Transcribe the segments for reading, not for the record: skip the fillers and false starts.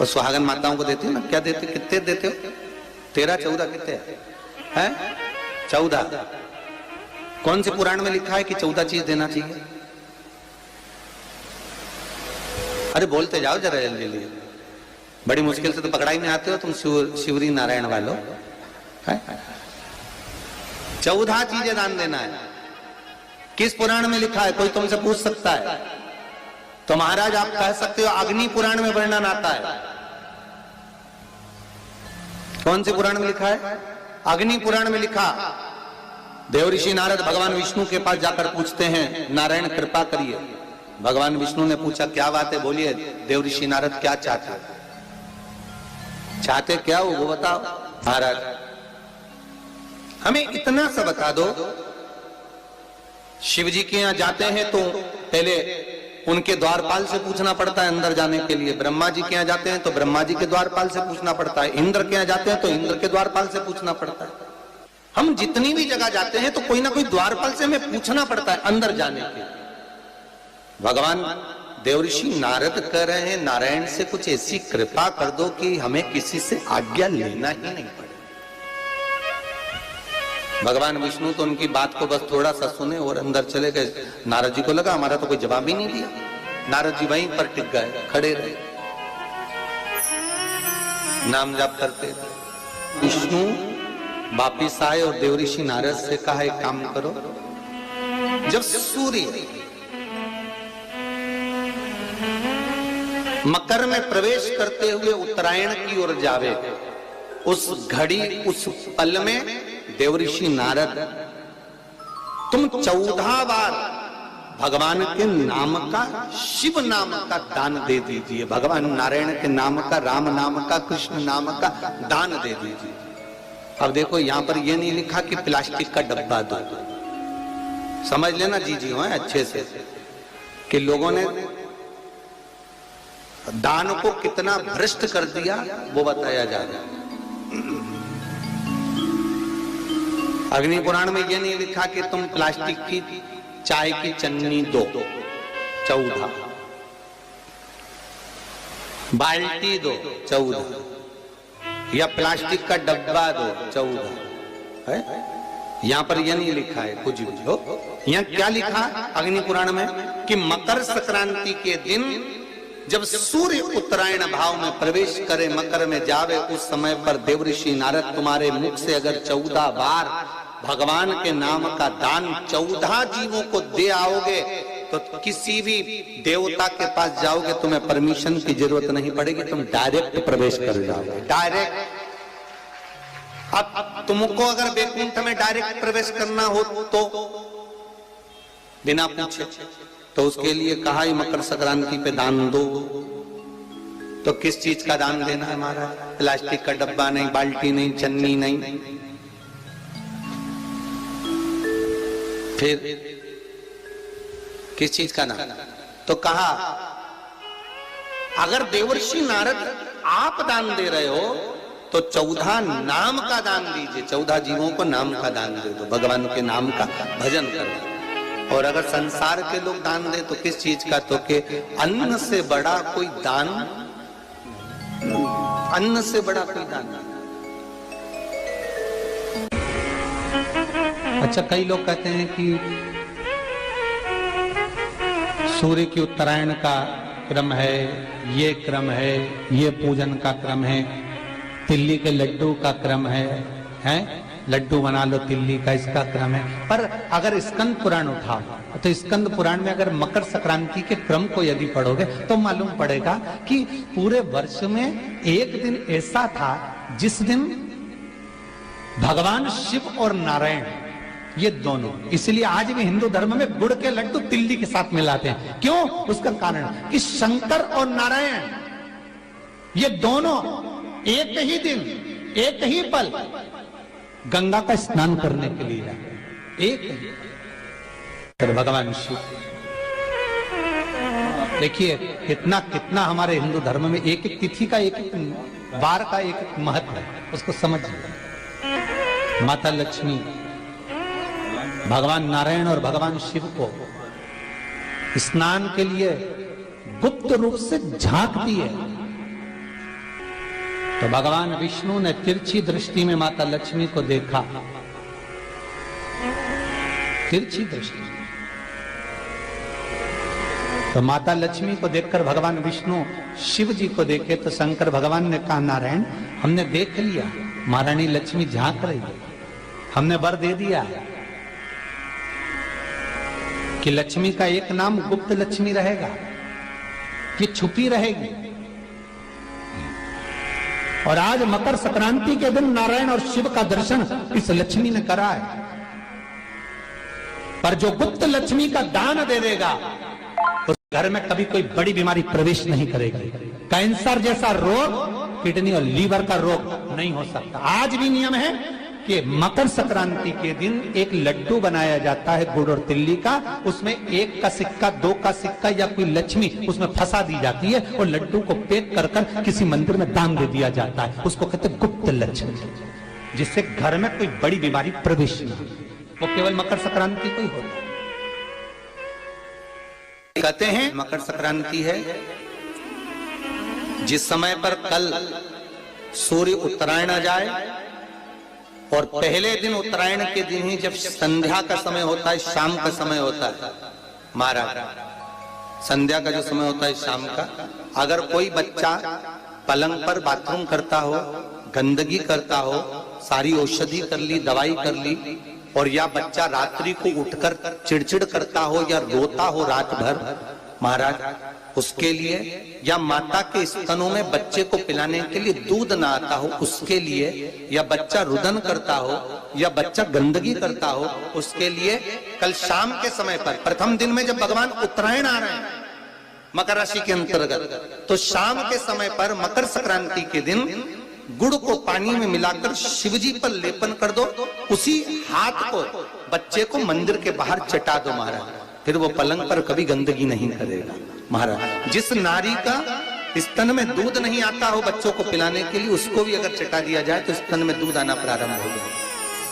और सुहागन माताओं को देते हो ना, क्या देते, कितने देते हो? 13 14 कितने हैं? 14। कौन से पुराण में लिखा है कि 14 चीज देना चाहिए? अरे बोलते जाओ जरा जल्दी जल्दी, बड़ी मुश्किल से तो पकड़ाई में आते हो तुम शिवरी नारायण वालों। 14 चीजें दान देना है। किस पुराण में लिखा है? कोई तुमसे पूछ सकता है तो महाराज आप कह सकते हो अग्नि पुराण में वर्णन आता है। कौन से पुराण में लिखा है? अग्नि पुराण में लिखा। देवऋषि नारद भगवान विष्णु के पास जाकर पूछते हैं, नारायण कृपा करिए। भगवान विष्णु ने पूछा क्या बात है, बोलिए देवऋषि नारद क्या चाहते, चाहते क्या हो वो बताओ। महाराज हमें इतना सा बता दो, शिव जी के यहां जाते हैं तो पहले उनके द्वारपाल से पूछना पड़ता है अंदर जाने के लिए। ब्रह्मा जी के यहाँ जाते हैं तो ब्रह्मा जी के द्वारपाल से पूछना पड़ता है। इंद्र के यहाँ जाते हैं तो इंद्र के द्वारपाल से पूछना पड़ता है। हम जितनी भी जगह जाते हैं तो कोई ना कोई द्वारपाल से हमें पूछना पड़ता है अंदर जाने के लिए। भगवान देवऋषि नारद कह रहे हैं नारायण से कुछ ऐसी कृपा कर दो कि हमें किसी से आज्ञा लेना ही नहीं पड़े। भगवान विष्णु तो उनकी बात को बस थोड़ा सा सुने और अंदर चले गए। नारद जी को लगा हमारा तो कोई जवाब ही नहीं दिया। नारद जी वहीं पर टिक गए, खड़े रहे, नाम जाप करते। विष्णु वापिस आए और देवऋषि नारद से कहा एक काम करो, जब सूर्य मकर में प्रवेश करते हुए उत्तरायण की ओर जावे, उस घड़ी उस पल में देवऋषि नारद तुम 14 बार भगवान के नाम का, शिव नाम का दान दे दीजिए। भगवान नारायण के नाम का, राम नाम का, कृष्ण नाम का दान दे दीजिए। अब देखो यहां पर यह नहीं लिखा कि प्लास्टिक का डब्बा दो। समझ लेना जी हो अच्छे से कि लोगों ने दान को कितना भ्रष्ट कर दिया वो बताया जा रहा है। अग्नि पुराण में यह नहीं लिखा कि तुम प्लास्टिक की चाय की चन्नी दो 14, बाल्टी दो 14, या प्लास्टिक का डब्बा दो 14 है। यहां पर यह नहीं लिखा है कुछ भी हो। यहां क्या लिखा अग्नि पुराण में कि मकर संक्रांति के दिन जब सूर्य उत्तरायण भाव में प्रवेश करे, मकर में जावे, उस समय पर देवऋषि नारद तुम्हारे मुख से अगर 14 बार भगवान के नाम का दान 14 जीवों को दे आओगे तो किसी भी देवता के पास जाओगे तुम्हें परमिशन की जरूरत नहीं पड़ेगी, तुम डायरेक्ट प्रवेश कर जाओगे। डायरेक्ट। अब तुमको अगर वैकुंठ में डायरेक्ट प्रवेश करना हो तो बिना पूछे, तो उसके लिए कहा ही मकर संक्रांति पे दान दो। तो किस चीज का दान देना है महाराज? प्लास्टिक का डब्बा नहीं, बाल्टी नहीं, चन्नी नहीं, फिर किस चीज का दान? तो कहा अगर देवर्षि नारद आप दान दे रहे हो तो 14 नाम का दान दीजिए। 14 जीवों को नाम का दान दे दो, भगवान के नाम का भजन करो। और अगर संसार के लोग दान दे तो किस चीज का? तो के अन्न से बड़ा कोई दान, अन्न से बड़ा कोई दान। अच्छा कई लोग कहते हैं कि सूर्य की उत्तरायण का क्रम है, ये क्रम है, ये पूजन का क्रम है, तिल्ली के लड्डू का क्रम है, लड्डू बना लो तिल्ली का, इसका क्रम है। पर अगर स्कंद पुराण उठाओ तो स्कंद पुराण में अगर मकर संक्रांति के क्रम को यदि पढ़ोगे तो मालूम पड़ेगा कि पूरे वर्ष में एक दिन ऐसा था जिस दिन भगवान शिव और नारायण ये दोनों, इसलिए आज भी हिंदू धर्म में गुड़ के लड्डू तिल्ली के साथ मिलाते हैं। क्यों? उसका कारण कि शंकर और नारायण ये दोनों एक ही दिन, एक ही पल गंगा का स्नान करने के लिए जाते, एक ही भगवान शिव। देखिए कितना कितना हमारे हिंदू धर्म में एक एक तिथि का, एक एक बार का एक एक महत्व है, उसको समझिए। माता लक्ष्मी, भगवान नारायण और भगवान शिव को स्नान के लिए गुप्त रूप से झांकती है तो भगवान विष्णु ने तिरछी दृष्टि में माता लक्ष्मी को देखा, तिरछी दृष्टि। तो माता लक्ष्मी को देखकर भगवान विष्णु शिव जी को देखे तो शंकर भगवान ने कहा, नारायण हमने देख लिया, महारानी लक्ष्मी झांक रही है, हमने वर दे दिया है कि लक्ष्मी का एक नाम गुप्त लक्ष्मी रहेगा, कि छुपी रहेगी। और आज मकर संक्रांति के दिन नारायण और शिव का दर्शन इस लक्ष्मी ने करा है। पर जो गुप्त लक्ष्मी का दान दे देगा उस घर में कभी कोई बड़ी बीमारी प्रवेश नहीं करेगी। कैंसर जैसा रोग, किडनी और लीवर का रोग नहीं हो सकता। आज भी नियम है कि मकर संक्रांति के दिन एक लड्डू बनाया जाता है गुड़ और तिल्ली का, उसमें 1 का सिक्का, 2 का सिक्का या कोई लक्ष्मी उसमें फंसा दी जाती है और लड्डू को पैक कर कर किसी मंदिर में दान दे दिया जाता है। उसको कहते हैं गुप्त लक्ष्मी, जिससे घर में कोई बड़ी बीमारी प्रवेश नहीं, वो केवल मकर संक्रांति को ही होता है। कहते हैं मकर संक्रांति है जिस समय पर कल सूर्य उत्तरायण आ जाए और पहले दिन उत्तरायण के दिन ही जब संध्या का समय होता है, शाम का समय होता है महाराज, संध्या का जो समय होता है शाम का, अगर कोई बच्चा पलंग पर बाथरूम करता हो, गंदगी करता हो, सारी औषधि कर ली, दवाई कर ली, और या बच्चा रात्रि को उठकर चिड़चिड़ करता हो या रोता हो रात भर महाराज, उसके लिए, या माता के स्तनों में बच्चे को पिलाने के लिए दूध ना आता हो उसके लिए, या बच्चा रुदन करता हो या बच्चा गंदगी करता हो उसके लिए, कल शाम के समय पर प्रथम दिन में जब भगवान उत्तरायण आ रहे हैं मकर राशि के अंतर्गत, तो शाम के समय पर मकर संक्रांति के दिन गुड़ को पानी में मिलाकर शिवजी पर लेपन कर दो, उसी हाथ को बच्चे को मंदिर के बाहर चटा दो महाराज, फिर वो पलंग पर कभी गंदगी नहीं करेगा महाराज। जिस नारी का स्तन में दूध नहीं आता हो बच्चों को पिलाने के लिए, उसको भी अगर चटा दिया जाए तो स्तन में दूध आना प्रारंभ हो जाए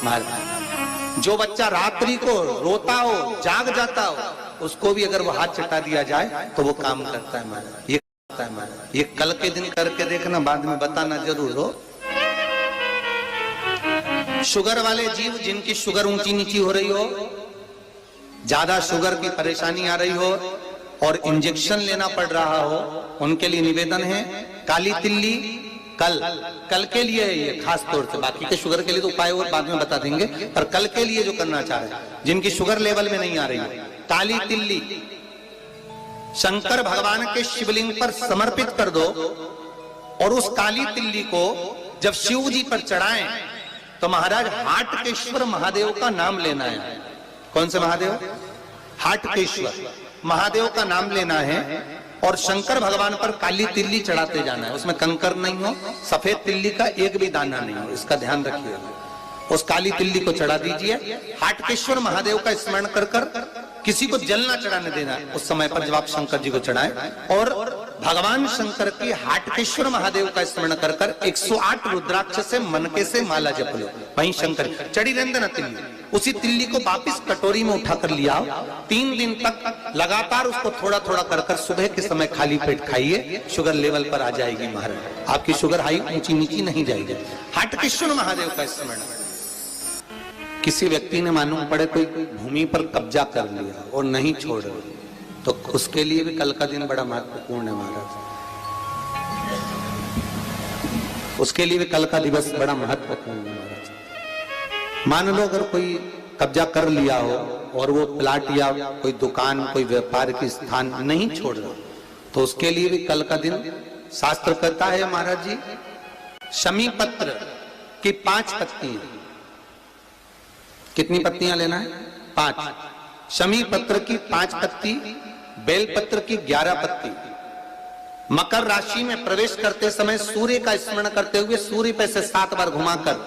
महाराज। जो बच्चा रात्रि को रोता हो, जाग जाता हो, उसको भी अगर वो हाथ चटा दिया जाए तो वो काम करता है महाराज। ये करता है महाराज, ये कल के दिन करके देखना, बाद में बताना जरूर हो। शुगर वाले जीव जिनकी शुगर ऊंची नीची हो रही हो, ज्यादा शुगर की परेशानी आ रही हो और इंजेक्शन लेना पड़ रहा हो, उनके लिए निवेदन है काली तिल्ली कल के लिए है ये खास तौर से, बाकी के शुगर के लिए तो उपाय और बाद में बता देंगे, पर कल के लिए जो करना चाह रहे हैं जिनकी शुगर लेवल में नहीं आ रही है, काली तिल्ली शंकर भगवान के शिवलिंग पर समर्पित कर दो और उस काली तिल्ली को जब शिव जी पर चढ़ाएं तो महाराज हाटकेश्वर महादेव का नाम लेना है। कौन से महादेव? हाटकेश्वर महादेव का नाम लेना है और शंकर भगवान पर काली तिल्ली चढ़ाते जाना है। उसमें कंकर नहीं हो, सफेद तिल्ली का एक भी दाना नहीं हो, इसका ध्यान रखिएगा। उस काली तिल्ली को चढ़ा दीजिए। हाटकेश्वर महादेव का स्मरण कर कर किसी को जल ना चढ़ाने देना उस समय पर जब आप शंकर जी को चढ़ाएं, और भगवान शंकर की हाटकेश्वर महादेव का स्मरण कर कर 108 रुद्राक्ष से मनके से माला जप लो। वहीं शंकर चढ़ी रहने देना तिल्ली, उसी तिल्ली को वापिस कटोरी में उठाकर लिया, 3 दिन तक लगातार उसको थोड़ा थोड़ा कर कर सुबह के समय खाली पेट खाइए, शुगर लेवल पर आ जाएगी महाराज, आपकी शुगर हाई ऊंची नीची नहीं जाएगी। हाटकेश्वर महादेव का स्मरण। किसी व्यक्ति ने मालूम पड़े कोई भूमि पर कब्जा कर लिया और नहीं छोड़ रहे, तो उसके लिए भी कल का दिन बड़ा महत्वपूर्ण है महाराज। उसके लिए भी कल का दिवस बड़ा महत्वपूर्ण है महाराज। मान लो अगर कोई कब्जा कर लिया हो और वो प्लाट या कोई दुकान, कोई व्यापार की स्थान नहीं छोड़ रहा, तो उसके लिए भी कल का दिन शास्त्र कहता है महाराज जी, शमी पत्र की 5 पत्तियां, कितनी पत्तियां लेना है? 5। शमी पत्र की 5 पत्ती, बेल पत्र की 11 पत्ती। मकर राशि में प्रवेश करते समय सूर्य का स्मरण करते हुए सूर्य पे से 7 बार घुमाकर